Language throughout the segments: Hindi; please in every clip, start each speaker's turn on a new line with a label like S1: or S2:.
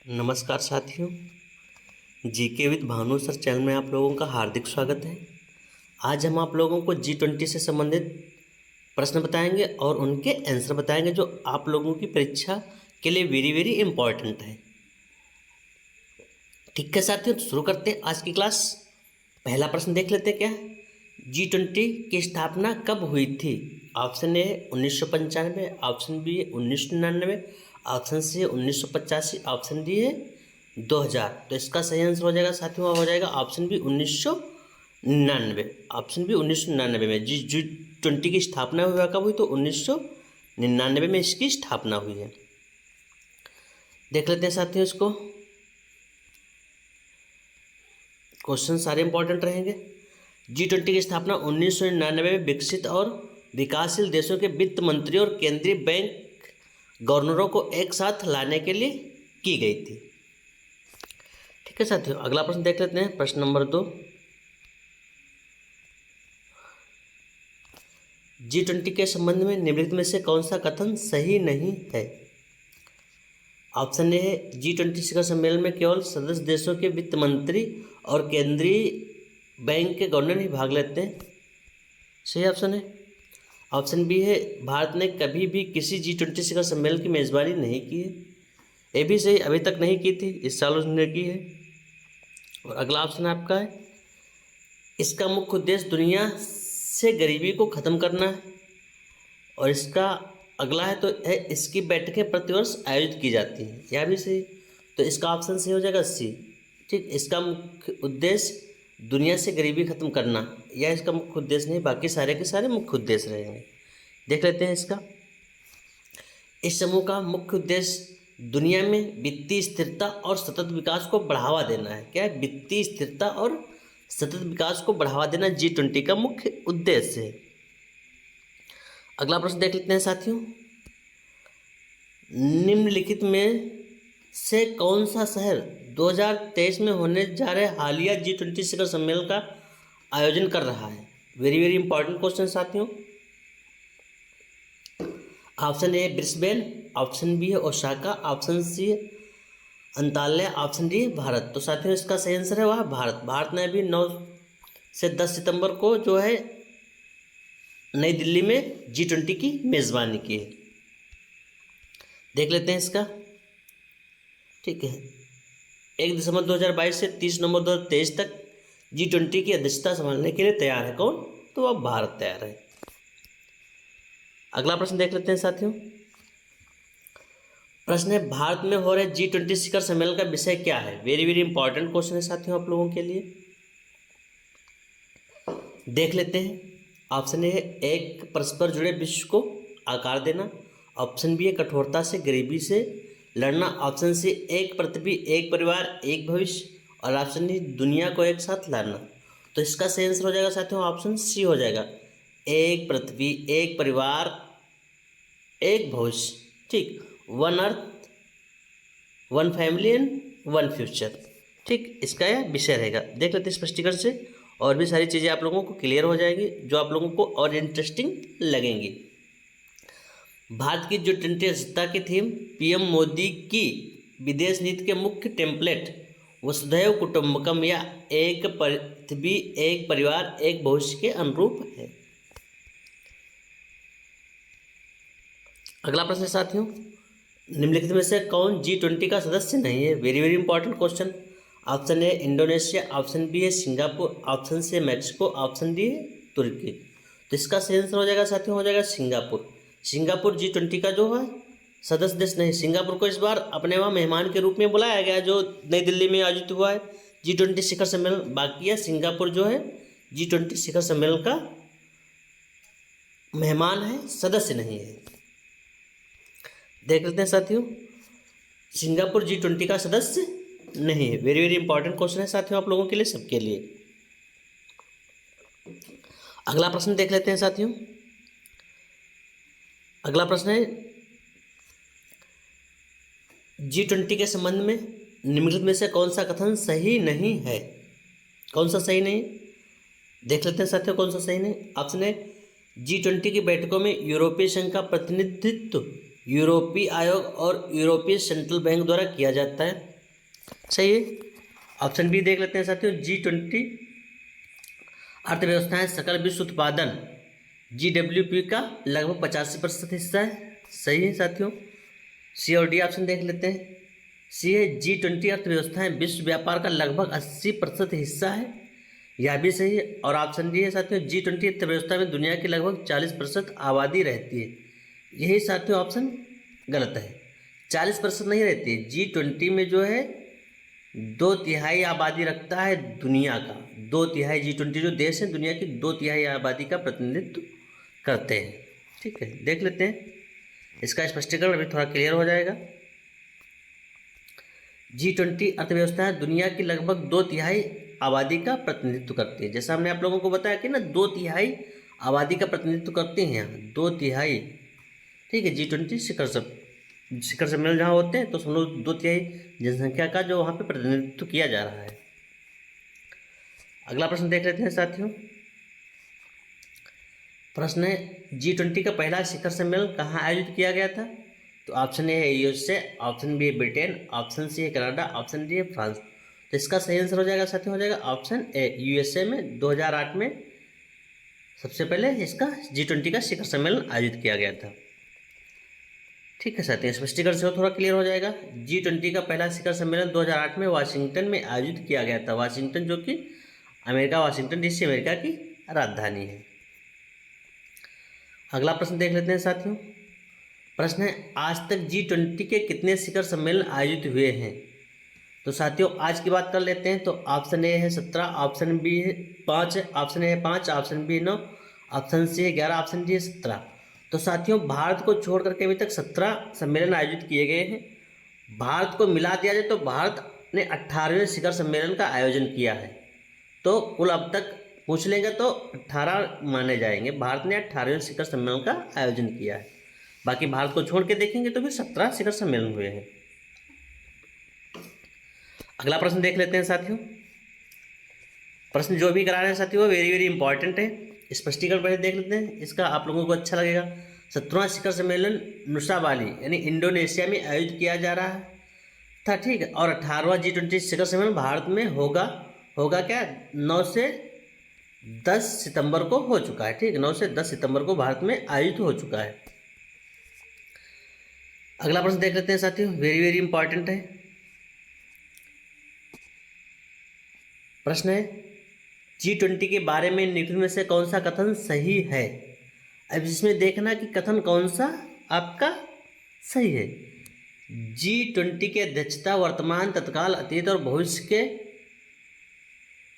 S1: नमस्कार साथियों। GK with Bhanu sir channel में आप लोगों का हार्दिक स्वागत है। आज हम आप लोगों को G20 से संबंधित प्रश्न बताएंगे और उनके आंसर बताएंगे जो आप लोगों की परीक्षा के लिए वेरी वेरी इम्पॉर्टेंट है। ठीक है साथियों, तो शुरू करते हैं आज की क्लास। पहला प्रश्न देख लेते हैं क्या है। G20 की स्थापना कब हुई थी? ऑप्शन ए 1995, ऑप्शन बी है 1999, ऑप्शन सी है 1985, ऑप्शन डी है 2000। तो इसका सही आंसर हो जाएगा साथियों, हो जाएगा ऑप्शन बी 1999। ऑप्शन बी 1999 में G20 की स्थापना हुआ कब हुई? तो 1999 में इसकी स्थापना हुई है। देख लेते हैं साथियों इसको। क्वेश्चन सारे इंपॉर्टेंट रहेंगे। G20 की स्थापना 1999 में विकसित और विकासशील देशों के वित्त मंत्री और केंद्रीय बैंक गवर्नरों को एक साथ लाने के लिए की गई थी। ठीक है साथियों, अगला प्रश्न देख लेते हैं। प्रश्न नंबर 2, G20 के संबंध में निम्नलिखित में से कौन सा कथन सही नहीं है? ऑप्शन ए है G20 शिखर सम्मेलन में केवल सदस्य देशों के वित्त मंत्री और केंद्रीय बैंक के गवर्नर ही भाग लेते हैं। सही ऑप्शन है। ऑप्शन बी है भारत ने कभी भी किसी G20 शिखर सम्मेलन की मेज़बानी नहीं की है। ये भी सही, अभी तक नहीं की थी, इस साल उसने की है। और अगला ऑप्शन आपका है इसका मुख्य उद्देश्य दुनिया से गरीबी को ख़त्म करना है। और इसका अगला है तो है इसकी बैठकें प्रतिवर्ष आयोजित की जाती हैं। यह भी सही, तो इसका ऑप्शन सही हो जाएगा सी। ठीक, इसका मुख्य उद्देश्य दुनिया से गरीबी खत्म करना, यह इसका मुख्य उद्देश्य नहीं, बाकी सारे के सारे मुख्य उद्देश्य रहेंगे। देख लेते हैं इसका। इस समूह का मुख्य उद्देश्य दुनिया में वित्तीय स्थिरता और सतत विकास को बढ़ावा देना है। क्या है? वित्तीय स्थिरता और सतत विकास को बढ़ावा देना G20 का मुख्य उद्देश्य है। अगला प्रश्न देख लेते हैं साथियों। निम्नलिखित में से कौन सा शहर 2023 में होने जा रहे हालिया G20 शिखर सम्मेलन का आयोजन कर रहा है? वेरी वेरी इंपॉर्टेंट क्वेश्चन साथियों। Option A Brisbane, option B है ओसाका, ऑप्शन सी है अंताल्या, ऑप्शन डी है भारत। तो साथियों इसका सही आंसर है वह भारत। भारत ने अभी 9 से 10 सितंबर को जो है नई दिल्ली में G20 की मेज़बानी की है। देख लेते हैं इसका। ठीक है, 1 दिसंबर 2022 से 30 नवंबर 2023 तक G20 की अध्यक्षता संभालने के लिए तैयार है कौन? तो अब भारत तैयार है। अगला प्रश्न देख लेते हैं साथियों। प्रश्न है भारत में हो रहे G20 शिखर सम्मेलन का विषय क्या है? वेरी वेरी इंपॉर्टेंट क्वेश्चन है साथियों आप लोगों के लिए। देख लेते हैं। ऑप्शन ए है एक परस्पर जुड़े विश्व को आकार देना, ऑप्शन बी है कठोरता से गरीबी से लड़ना, ऑप्शन सी एक पृथ्वी एक परिवार एक भविष्य, और ऑप्शन डी दुनिया को एक साथ लाना। तो इसका सही आंसर हो जाएगा साथियों ऑप्शन सी हो जाएगा, एक पृथ्वी एक परिवार एक भविष्य। ठीक, one earth one family and one future. ठीक, इसका यह विषय रहेगा। देख लेते हैं स्पष्टीकरण से, और भी सारी चीज़ें आप लोगों को क्लियर हो जाएगी जो आप लोगों को और इंटरेस्टिंग लगेंगी। भारत की G20 अध्यक्षता की थीम पीएम मोदी की विदेश नीति के मुख्य टेम्पलेट वसुधैव कुटुंबकम या एक पृथ्वी एक परिवार एक भविष्य के अनुरूप है। अगला प्रश्न साथियों, निम्नलिखित में से कौन G20 का सदस्य नहीं है? Very very important question. Option A Indonesia, option B है सिंगापुर, ऑप्शन सी है मैक्सिको, ऑप्शन डी है तुर्की। तो इसका सही आंसर हो जाएगा साथियों हो जाएगा सिंगापुर। सिंगापुर G20 का जो है सदस्य देश नहीं। सिंगापुर को इस बार अपने वहाँ मेहमान के रूप में बुलाया गया जो नई दिल्ली में आयोजित हुआ है G20 शिखर सम्मेलन। बाकी है सिंगापुर जो है G20 शिखर सम्मेलन का मेहमान है, सदस्य नहीं है। देख लेते हैं साथियों, सिंगापुर G20 का सदस्य नहीं है। वेरी वेरी इंपॉर्टेंट क्वेश्चन है साथियों आप लोगों के लिए, सबके लिए। अगला प्रश्न देख लेते हैं साथियों। अगला प्रश्न है G20 के संबंध में निम्नलिखित में से कौन सा कथन सही नहीं है? कौन सा सही नहीं? देख लेते हैं साथियों कौन सा सही नहीं। ऑप्शन है G20 की बैठकों में यूरोपीय संघ का प्रतिनिधित्व यूरोपीय आयोग और यूरोपीय सेंट्रल बैंक द्वारा किया जाता है। सही है। ऑप्शन बी देख लेते हैं साथियों, G20 अर्थव्यवस्थाएं सकल विश्व उत्पादन GWP का लगभग 85% हिस्सा है। सही है साथियों। सी और डी ऑप्शन देख लेते हैं। सी है, G20 अर्थव्यवस्थाएं विश्व व्यापार का लगभग 80% हिस्सा है। यह भी सही है। और ऑप्शन डी है साथियों, G20 अर्थव्यवस्था में दुनिया की लगभग 40% आबादी रहती है। यही साथियों ऑप्शन गलत है। 40% नहीं रहती है। G20 में जो है 2/3 आबादी रखता है दुनिया का। 2/3 G20 जो देश हैं दुनिया की 2/3 आबादी का प्रतिनिधित्व करते हैं। ठीक है, देख लेते हैं इसका स्पष्टीकरण, अभी थोड़ा क्लियर हो जाएगा। G20 अर्थव्यवस्थाएं दुनिया की लगभग 2/3 आबादी का प्रतिनिधित्व करती है। जैसा हमने आप लोगों को बताया कि ना 2/3 आबादी का प्रतिनिधित्व करते हैं यहाँ 2/3। ठीक है, G20 शिखर सम्मेलन जहाँ होते हैं तो हम लोग 2/3 जनसंख्या का जो वहाँ पे प्रतिनिधित्व किया जा रहा है। अगला प्रश्न देख लेते हैं साथियों। प्रश्न है, G20 का पहला शिखर सम्मेलन कहाँ आयोजित किया गया था? तो ऑप्शन ए है USA, ऑप्शन बी है ब्रिटेन, ऑप्शन सी है कनाडा, ऑप्शन डी है फ्रांस। तो इसका सही आंसर हो जाएगा साथियों, हो जाएगा ऑप्शन ए, USA में 2008 में सबसे पहले इसका G20 का शिखर सम्मेलन आयोजित किया गया था। ठीक है साथियों, स्पष्टीकरण से थोड़ा क्लियर हो जाएगा। G20 का पहला शिखर सम्मेलन 2008 में वाशिंगटन में आयोजित किया गया था। वाशिंगटन जो कि वाशिंगटन DC अमेरिका की राजधानी है। अगला प्रश्न देख लेते हैं साथियों। प्रश्न है, आज तक G20 के कितने शिखर सम्मेलन आयोजित हुए हैं? तो साथियों आज की बात कर लेते हैं। तो ऑप्शन ए है 17, ऑप्शन बी है 5, ऑप्शन ए है 5, ऑप्शन बी 9, ऑप्शन सी है 11, ऑप्शन डी है 17। तो साथियों भारत को छोड़ करके अभी तक 17 सम्मेलन आयोजित किए गए हैं। भारत को मिला दिया जाए तो भारत ने 18वें शिखर सम्मेलन का आयोजन किया है। तो कुल अब तक पूछ लेंगे तो 18 माने जाएंगे। भारत ने 18वें शिखर सम्मेलन का आयोजन किया है। बाकी भारत को छोड़ के देखेंगे तो फिर 17 शिखर सम्मेलन हुए हैं। अगला प्रश्न देख लेते हैं साथियों। प्रश्न जो भी करा रहे हैं साथियों वो वेरी वेरी इंपॉर्टेंट है। स्पष्टीकरण पहले देख लेते हैं, इसका आप लोगों को अच्छा लगेगा। 17वां शिखर सम्मेलन नुसा बाली यानी इंडोनेशिया में आयोजित किया जा रहा था। ठीक है, और 18वां G20 शिखर सम्मेलन भारत में होगा क्या 9 से 10 सितंबर को हो चुका है। ठीक है, 9 से 10 सितंबर को भारत में आयोजित हो चुका है। अगला प्रश्न देख लेते हैं साथियों, वेरी वेरी इंपॉर्टेंट है। प्रश्न है, G20 के बारे में निम्न में से कौन सा कथन सही है? अब इसमें देखना कि कथन कौन सा आपका सही है। G20 की अध्यक्षता वर्तमान, तत्काल, अतीत और भविष्य के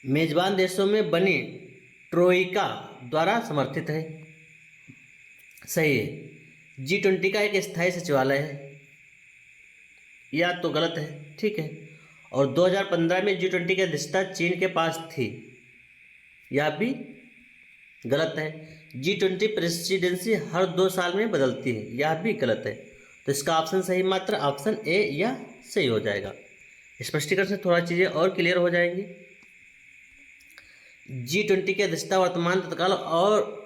S1: मेजबान देशों में बनी ट्रोइका द्वारा समर्थित है। सही है। G20 का एक स्थायी सचिवालय है, या तो गलत है। ठीक है, और 2015 में G20 की अध्यक्षता चीन के पास थी, यह भी गलत है। G20 प्रेसिडेंसी हर 2 साल में बदलती है, यह भी गलत है। तो इसका ऑप्शन सही मात्र ऑप्शन ए या सही हो जाएगा। स्पष्टीकरण से थोड़ा चीज़ें और क्लियर हो जाएंगी। G20 की अध्यक्षता वर्तमान, तत्काल और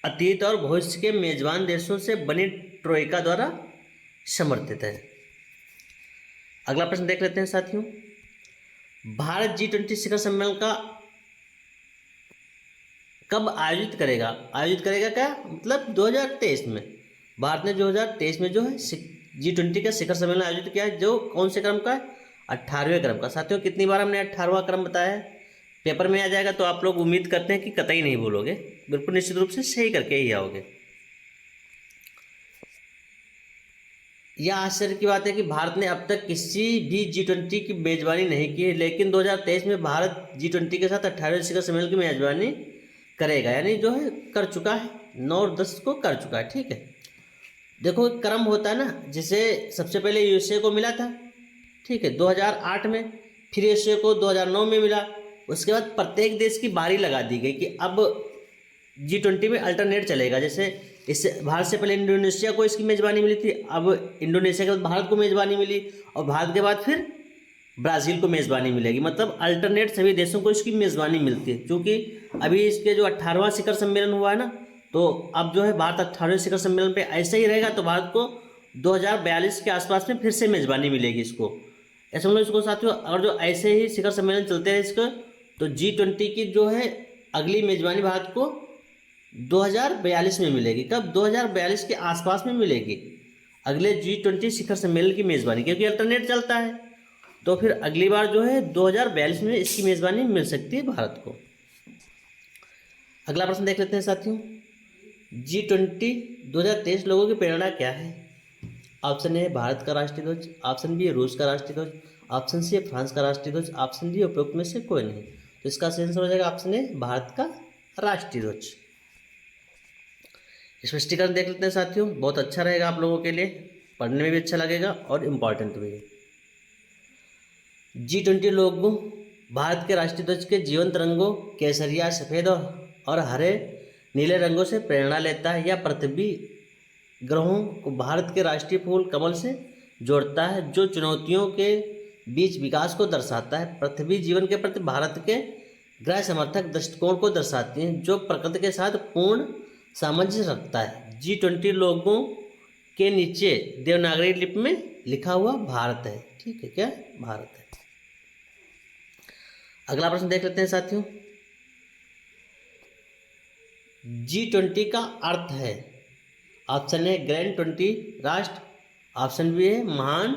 S1: अतीत और भविष्य के मेजबान देशों से बनी ट्रोइका द्वारा समर्थित है। अगला प्रश्न देख लेते हैं साथियों। भारत G20 शिखर सम्मेलन का कब आयोजित करेगा? आयोजित करेगा क्या मतलब 2023 में। भारत ने 2023 में जो है G20 का शिखर सम्मेलन आयोजित किया है, जो कौन से क्रम का है? 18वें क्रम का। साथियों कितनी बार हमने 18वां क्रम बताया है? पेपर में आ जाएगा तो आप लोग उम्मीद करते हैं कि कतई नहीं भूलोगे, बिल्कुल निश्चित रूप से सही करके ही आओगे। यह आश्चर्य की बात है कि भारत ने अब तक किसी भी G20 की मेजबानी नहीं की है, लेकिन 2023 में भारत G20 के साथ 18वें शिखर सम्मेलन की मेजबानी करेगा, यानी जो है कर चुका है, 9 और 10 को कर चुका है। ठीक है, देखो क्रम होता है ना, जैसे सबसे पहले USA को मिला था, ठीक है 2008 में, फिर USA को 2009 में मिला। उसके बाद प्रत्येक देश की बारी लगा दी गई कि अब G20 में अल्टरनेट चलेगा। जैसे इससे भारत से पहले इंडोनेशिया को इसकी मेज़बानी मिली थी, अब इंडोनेशिया के बाद भारत को मेज़बानी मिली, और भारत के बाद फिर ब्राज़ील को मेज़बानी मिलेगी। मतलब अल्टरनेट सभी देशों को इसकी मेज़बानी मिलती है। क्योंकि अभी इसके जो 18वां शिखर सम्मेलन हुआ है ना, तो अब जो है भारत 18वें शिखर सम्मेलन पे ऐसे ही रहेगा, तो भारत को 2042 के आसपास में फिर से मेज़बानी मिलेगी इसको। ऐसे मतलब इसको साथियों, और जो ऐसे ही शिखर सम्मेलन चलते हैं इसका, तो G20 की जो है अगली मेजबानी भारत को 2042 में मिलेगी। कब? 2042 के आसपास में मिलेगी अगले G20 शिखर सम्मेलन की मेजबानी, क्योंकि अल्टरनेट चलता है। तो फिर अगली बार जो है 2042 में इसकी मेजबानी मिल सकती है भारत को। अगला प्रश्न देख लेते हैं साथियों, G20 2023 लोगों की प्रेरणा क्या है? ऑप्शन ए भारत का राष्ट्रीय ध्वज, ऑप्शन बी रूस का राष्ट्रीय ध्वज, ऑप्शन सी फ्रांस का राष्ट्रीय ध्वज, ऑप्शन डी उपरोक्त में से कोई नहीं। तो इसका सही आंसर हो जाएगा ऑप्शन ए भारत का राष्ट्रीय ध्वज। स्पष्टीकरण देख लेते हैं साथियों, बहुत अच्छा रहेगा आप लोगों के लिए, पढ़ने में भी अच्छा लगेगा और इम्पॉर्टेंट भी है। G20 लोगों भारत के राष्ट्रीय ध्वज के जीवंत रंगों केसरिया, सफ़ेद और हरे नीले रंगों से प्रेरणा लेता है। यह पृथ्वी ग्रहों को भारत के राष्ट्रीय फूल कमल से जोड़ता है, जो चुनौतियों के बीच विकास को दर्शाता है। पृथ्वी जीवन के प्रति भारत के ग्रह समर्थक दृष्टिकोण को दर्शाती है, जो प्रकृति के साथ पूर्ण सामंजस्य रखता है। G20 लोगों के नीचे देवनागरी लिपि में लिखा हुआ भारत है। ठीक है, क्या भारत है। अगला प्रश्न देख लेते हैं साथियों, G20 का अर्थ है। ऑप्शन ए ग्रैंड 20 राष्ट्र, ऑप्शन बी है महान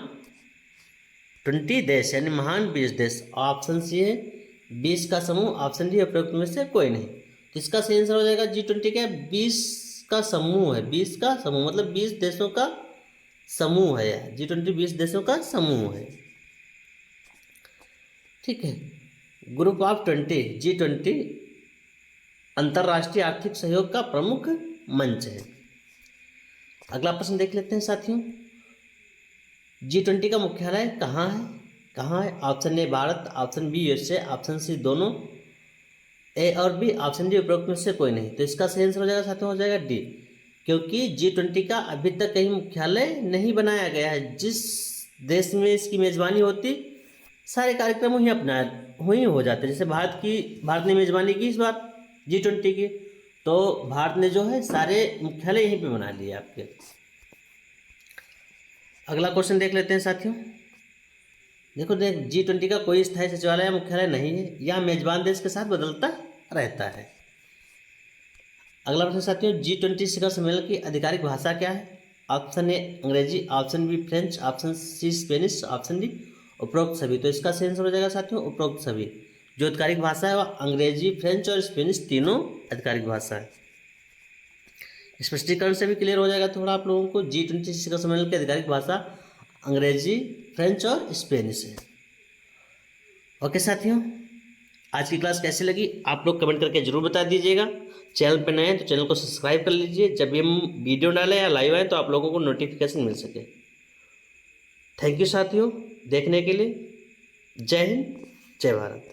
S1: 20 देश यानी महान 20 देश, ऑप्शन सी है 20 का समूह, ऑप्शन डी उपरोक्त में से कोई नहीं। तो इसका सही आंसर हो जाएगा G20 का 20 का समूह है। 20 का समूह मतलब 20 देशों का समूह है। G20 20 देशों का समूह है। ठीक है। ग्रुप ऑफ 20 G20 अंतर्राष्ट्रीय आर्थिक सहयोग का प्रमुख मंच है। अगला प्रश्न देख लेते हैं साथियों, G20 का मुख्यालय कहाँ है? कहाँ है? Option A Bharat, option B USA, option C दोनों ए और बी, ऑप्शन डी उपरोक्त में से कोई नहीं। तो इसका सही आंसर हो जाएगा साथियों, हो जाएगा डी, क्योंकि G20 का अभी तक कहीं मुख्यालय नहीं बनाया गया है। जिस देश में इसकी मेजबानी होती सारे कार्यक्रम वहीं हो जाते। जैसे भारत ने मेजबानी की इस बार G20 की, तो भारत ने जो है सारे मुख्यालय यहीं पे बना लिए आपके। अगला क्वेश्चन देख लेते हैं साथियों, देखो G20 का कोई स्थायी सचिवालय या मुख्यालय नहीं है, यह मेजबान देश के साथ बदलता रहता है। अगला प्रश्न साथियों, G20 शिखर सम्मेलन की आधिकारिक भाषा क्या है? Option A Angrezi, option B French, option C Spanish, option D उपरोक्त सभी। तो इसका सही आंसर हो जाएगा साथियों उपरोक्त सभी। जो आधिकारिक भाषा है वह अंग्रेजी, फ्रेंच और स्पेनिश तीनों आधिकारिक भाषा है। स्पष्टीकरण से भी क्लियर हो जाएगा थोड़ा आप लोगों को। G20 शिखर सम्मेलन की आधिकारिक भाषा अंग्रेजी, फ्रेंच और स्पेनिश है। ओके साथियों, आज की क्लास कैसी लगी आप लोग कमेंट करके जरूर बता दीजिएगा। चैनल पर नए हैं तो चैनल को सब्सक्राइब कर लीजिए, जब भी हम वीडियो डालें या लाइव आए तो आप लोगों को नोटिफिकेशन मिल सके। थैंक यू साथियों देखने के लिए। जय हिंद, जय भारत।